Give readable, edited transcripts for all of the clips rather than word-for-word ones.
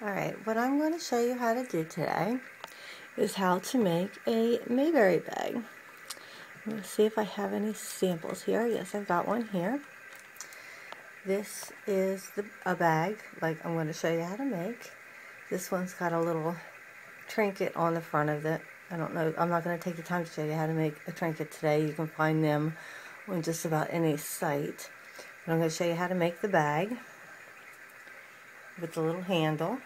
Alright, what I'm going to show you how to do today is how to make a Mayberry bag. I'm going to see if I have any samples here. Yes, I've got one here. This is a bag like I'm going to show you how to make. This one's got a little trinket on the front of it. I don't know, I'm not going to take the time to show you how to make a trinket today. You can find them on just about any site. But I'm going to show you how to make the bag with the little handle.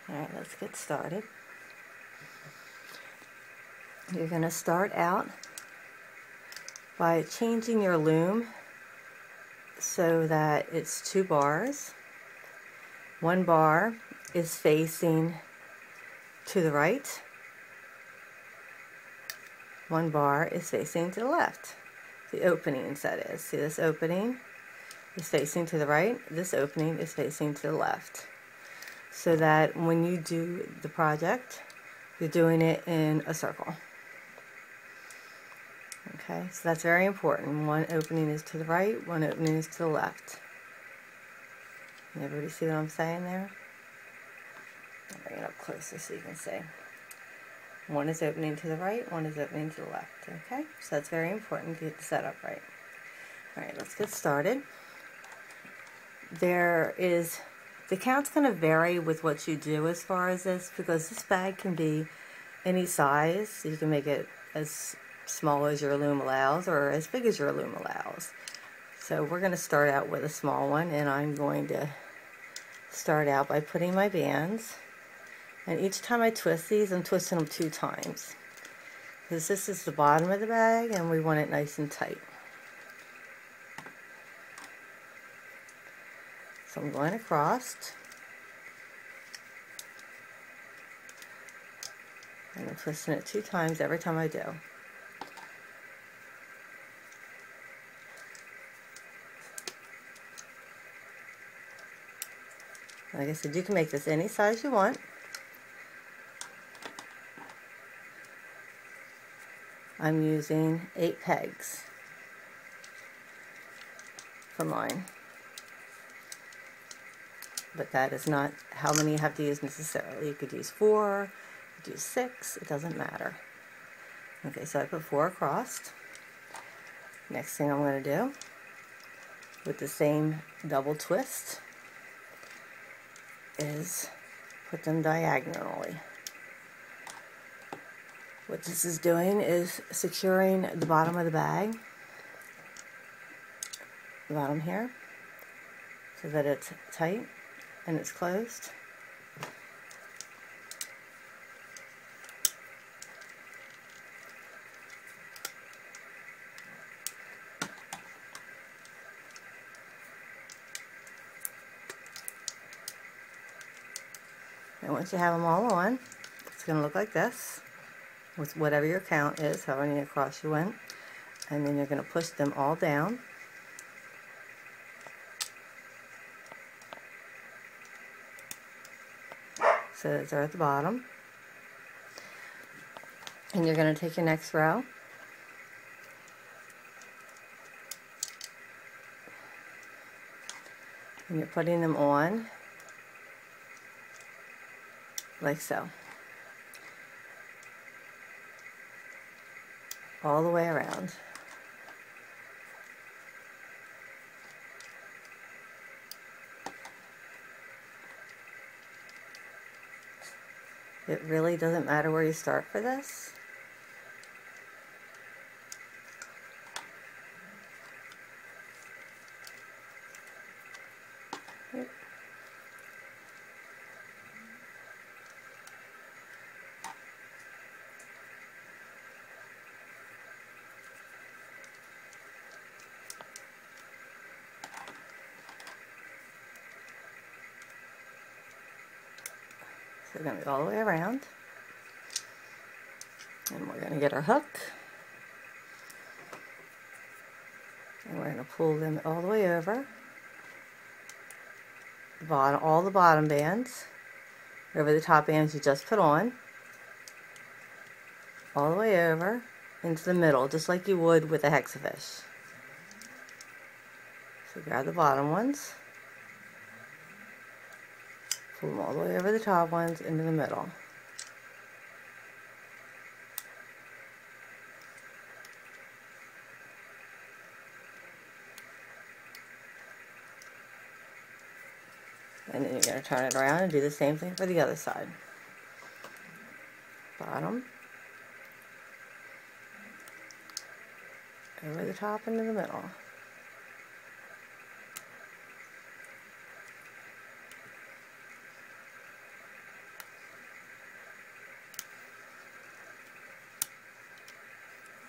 Alright, let's get started. You're going to start out by changing your loom so that it's 2 bars. One bar is facing to the right. One bar is facing to the left. The openings, that is. See, this opening is facing to the right. This opening is facing to the left. So that when you do the project, you're doing it in a circle. Okay, so that's very important. One opening is to the right, one opening is to the left. Can everybody see what I'm saying there? I'll bring it up closer so you can see. One is opening to the right, one is opening to the left. Okay, so that's very important to get the setup right. Alright, let's get started. The count's going to vary with what you do as far as this, because this bag can be any size. You can make it as small as your loom allows or as big as your loom allows. So we're going to start out with a small one, and I'm going to start out by putting my bands. And each time I twist these, I'm twisting them 2 times. Because this is the bottom of the bag and we want it nice and tight. So I'm going across, and I'm twisting it 2 times every time I do. Like I said, you can make this any size you want. I'm using 8 pegs for mine. But that is not how many you have to use necessarily. You could use 4, you could use 6, it doesn't matter. Okay, so I put 4 across. Next thing I'm going to do, with the same double twist, is put them diagonally. What this is doing is securing the bottom of the bag, the bottom here, so that it's tight and it's closed. And once you have them all on, it's going to look like this, with whatever your count is, however many across you went. And then you're going to push them all down. So that they're at the bottom. And you're going to take your next row. And you're putting them on like so. All the way around. It really doesn't matter where you start for this. So we're going to go all the way around, and we're going to get our hook, and we're going to pull them all the way over, the bottom, all the bottom bands, over the top bands you just put on, all the way over into the middle, just like you would with a hexafish. So grab the bottom ones, pull them all the way over the top ones into the middle. And then you're going to turn it around and do the same thing for the other side. Bottom, over the top into the middle.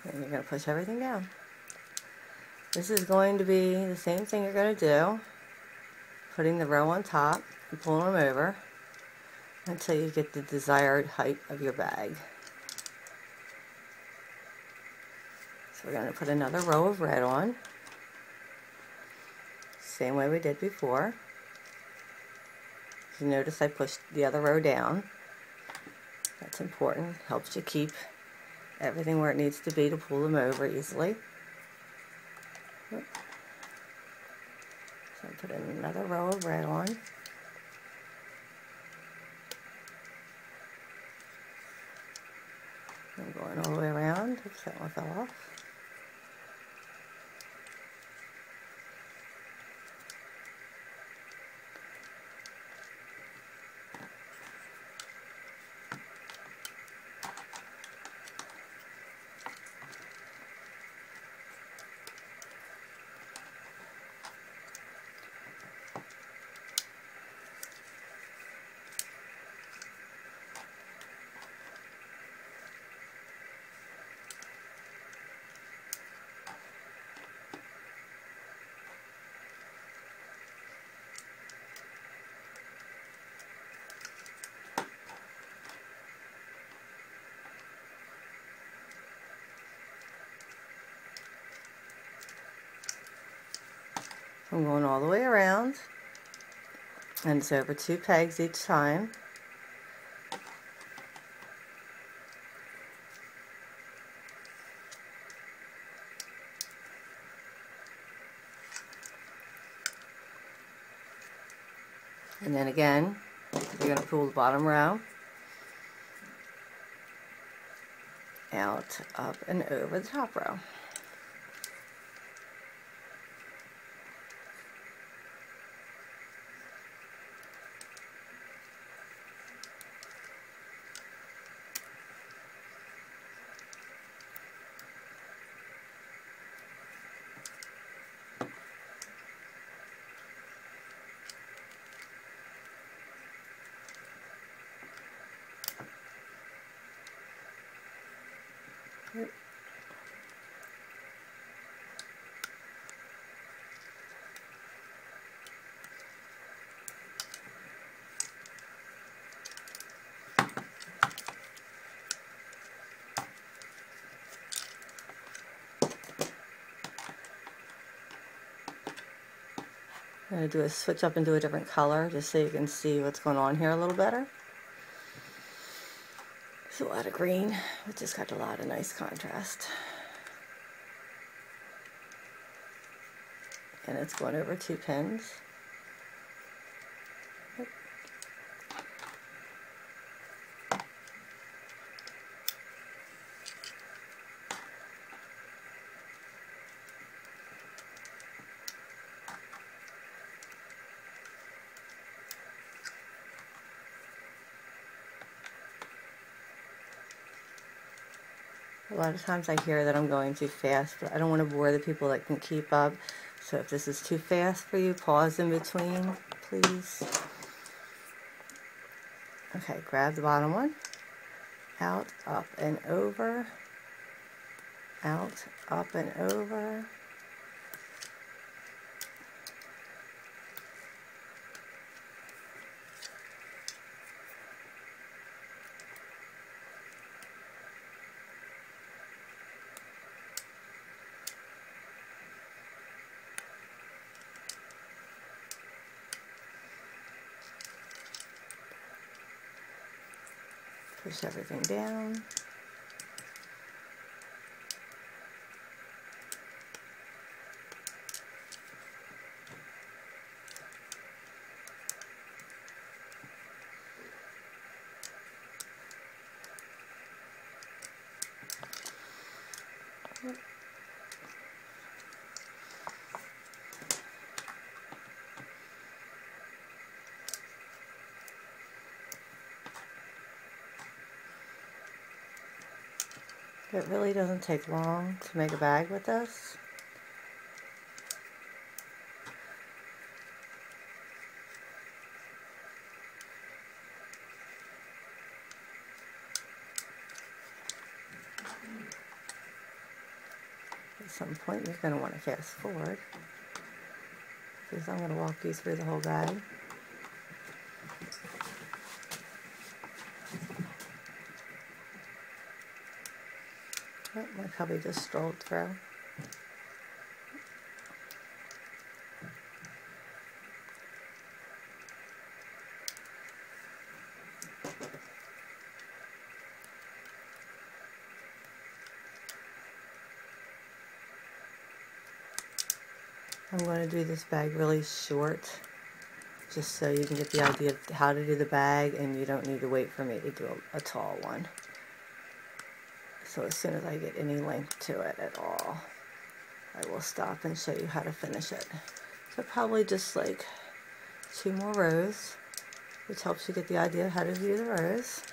And you're going to push everything down. This is going to be the same thing you're going to do, putting the row on top and pulling them over until you get the desired height of your bag. So we're going to put another row of red on, same way we did before. You notice I pushed the other row down. That's important, helps you keep everything where it needs to be to pull them over easily. So I put another row of red on. I'm going all the way around. Oops, that one fell off. I'm going all the way around, and it's over 2 pegs each time. And then again, you're going to pull the bottom row out, up, and over the top row. Yep. I'm going to do a switch up and do a different color just so you can see what's going on here a little better. There's a lot of green, which has got a lot of nice contrast. And it's going over 2 pins. Yep. A lot of times I hear that I'm going too fast, but I don't want to bore the people that can keep up. So if this is too fast for you, pause in between, please. Okay, grab the bottom one. Out, up, and over. Out, up, and over. Push everything down. It really doesn't take long to make a bag with this. At some point you're going to want to fast forward, because I'm going to walk you through the whole bag. Oh, my puppy just strolled through. I'm going to do this bag really short, just so you can get the idea of how to do the bag, and you don't need to wait for me to do a tall one. So as soon as I get any length to it at all, I will stop and show you how to finish it. So probably just like 2 more rows, which helps you get the idea of how to do the rows.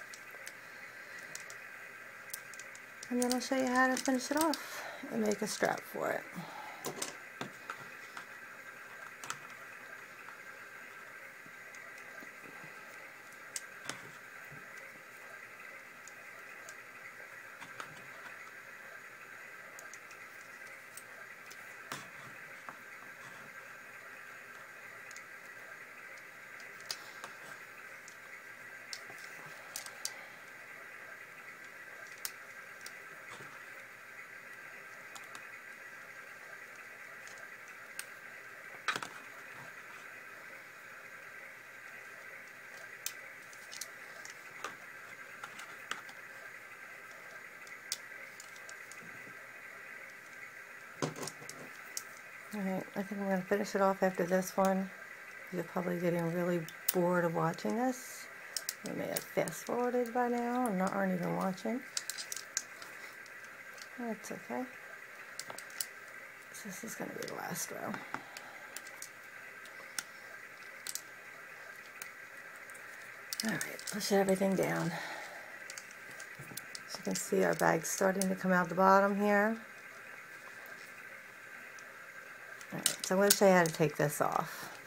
And then I'll show you how to finish it off and make a strap for it. Alright, I think I'm going to finish it off after this one. You're probably getting really bored of watching this. You may have fast forwarded by now and aren't even watching. That's okay. So this is going to be the last row. Alright, push everything down. As you can see, our bag's starting to come out the bottom here. Alright, so I'm going to show you how to take this off.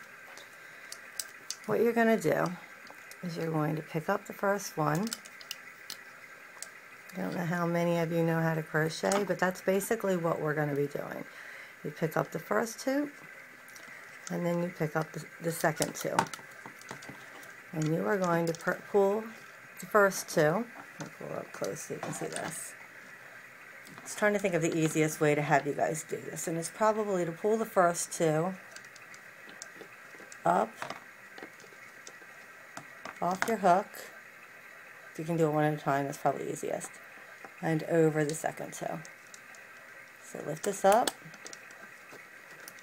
What you're going to do is you're going to pick up the first one. I don't know how many of you know how to crochet, but that's basically what we're going to be doing. You pick up the first 2, and then you pick up the second 2. And you are going to pull the first 2. I'll pull up close so you can see this. I was trying to think of the easiest way to have you guys do this, and it's probably to pull the first 2 up off your hook. If you can do it one at a time, that's probably easiest. And over the second 2. So lift this up.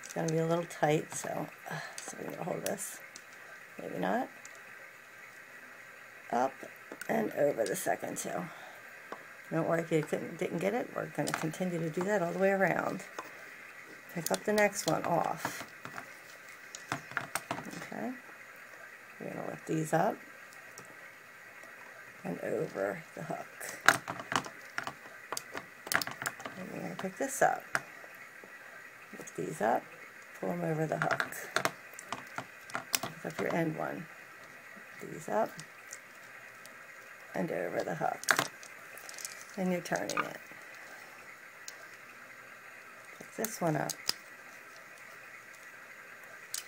It's going to be a little tight, so we're going to hold this. Maybe not. Up and over the second 2. Don't worry if you didn't get it. We're going to continue to do that all the way around. Pick up the next one off. Okay. We're going to lift these up and over the hook. And we're going to pick this up. Lift these up, pull them over the hook. Pick up your end one. Lift these up and over the hook. And you're turning it. Pick this one up.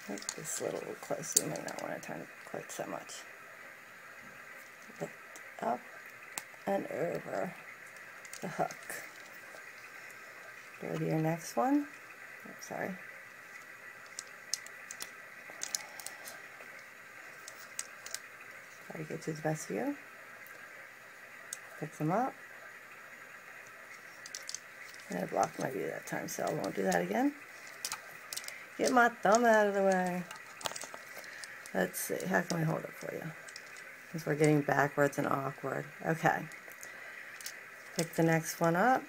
Make this a little close, you may not want to turn it quite so much. Lift up and over the hook. Go to your next one. Oops, sorry. Try to get to the best view. Pick them up. And I blocked my view that time, so I won't do that again. Get my thumb out of the way. Let's see, how can we hold it for you? Because we're getting backwards and awkward. Okay. Pick the next one up.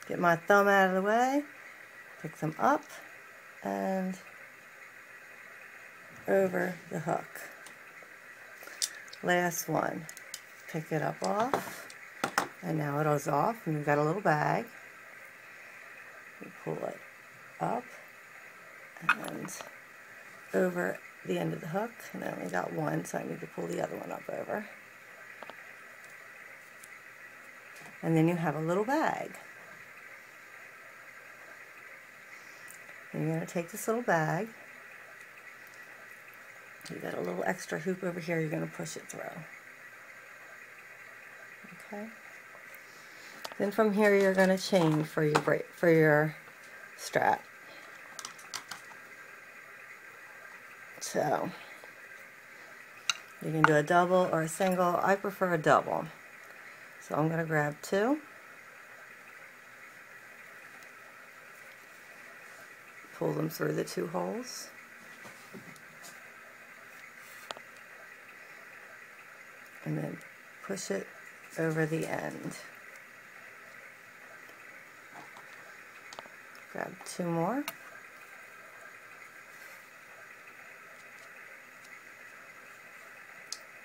Get my thumb out of the way. Pick them up and over the hook. Last one. Pick it up off. And now it is off, and you've got a little bag. You pull it up and over the end of the hook, and I only got one, so I need to pull the other one up over. And then you have a little bag. And you're going to take this little bag. You got a little extra hoop over here, you're going to push it through. Okay. Then from here you're going to chain for your strap. So you can do a double or a single. I prefer a double. So I'm going to grab two, pull them through the two holes, and then push it over the end. Grab two more.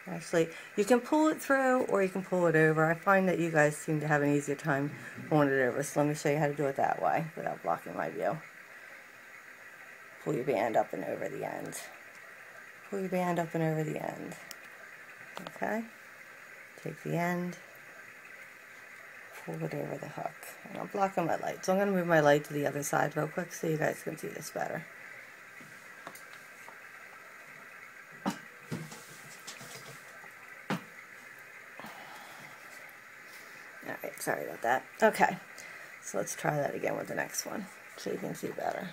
Actually, you can pull it through or you can pull it over. I find that you guys seem to have an easier time pulling it over, so let me show you how to do it that way without blocking my view. Pull your band up and over the end. Pull your band up and over the end. Okay? Take the end, pull it over the hook. And I'm blocking my light, so I'm going to move my light to the other side real quick so you guys can see this better. Alright, sorry about that. Okay, so let's try that again with the next one so you can see better.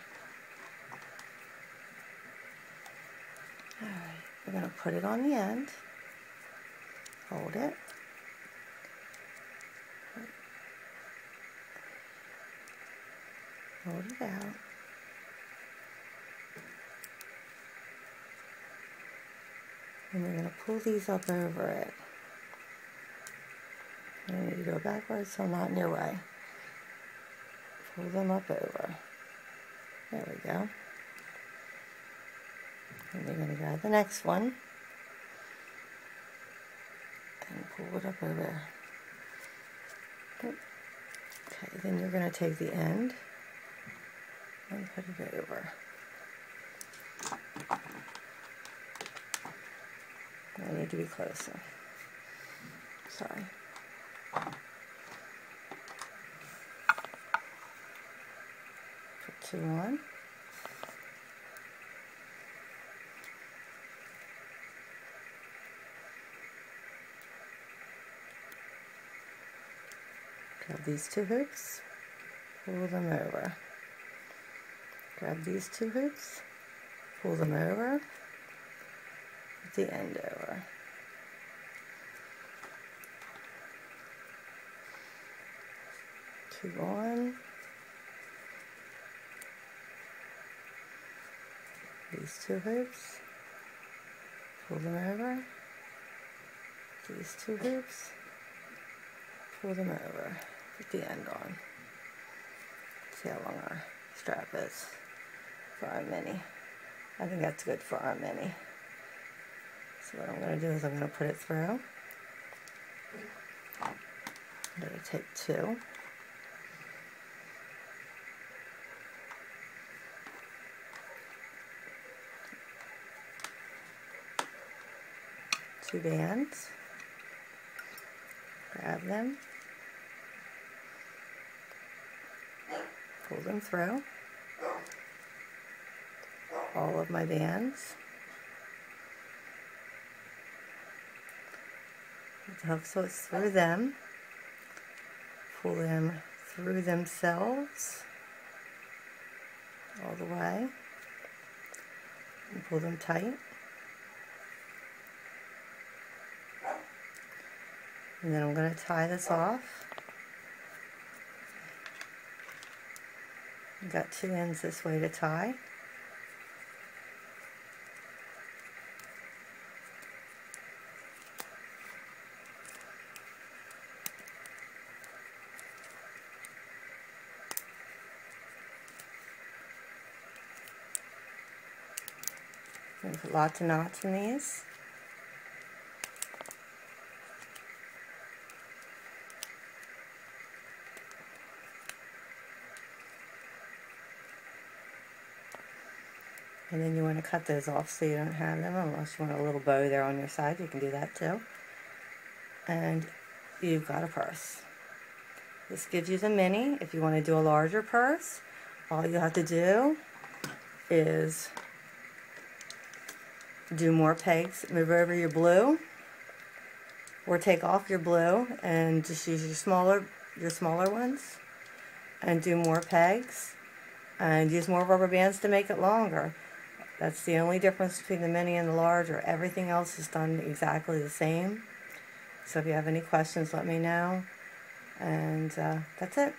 Alright, we're going to put it on the end, hold it, hold it out, and we're going to pull these up over it. I need to go backwards so I'm not in your way. Pull them up over. There we go. And you're going to grab the next one and pull it up over. Okay, then you're going to take the end and put it over. I need to be closer. Sorry. Put two on. Grab these two hoops, pull them over. Grab these two hoops, pull them over, put the end over. Two on. These two hoops, pull them over. These two hoops, pull them over. Put the end on. See how long our strap is for our mini. I think that's good for our mini. So what I'm going to do is I'm going to put it through. I'm going to take two. Two bands. Grab them. Pull them through. All of my bands. Put the hook so it's through them. Pull them through themselves all the way. And pull them tight. And then I'm going to tie this off. I've got two ends this way to tie. There's lots of knots in these. And then you want to cut those off so you don't have them, unless you want a little bow there on your side. You can do that too. And you've got a purse. This gives you the mini. If you want to do a larger purse, all you have to do is do more pegs. Move over your blue, or take off your blue and just use your smaller ones, and do more pegs, and use more rubber bands to make it longer. That's the only difference between the mini and the larger. Everything else is done exactly the same. So if you have any questions, let me know. And that's it.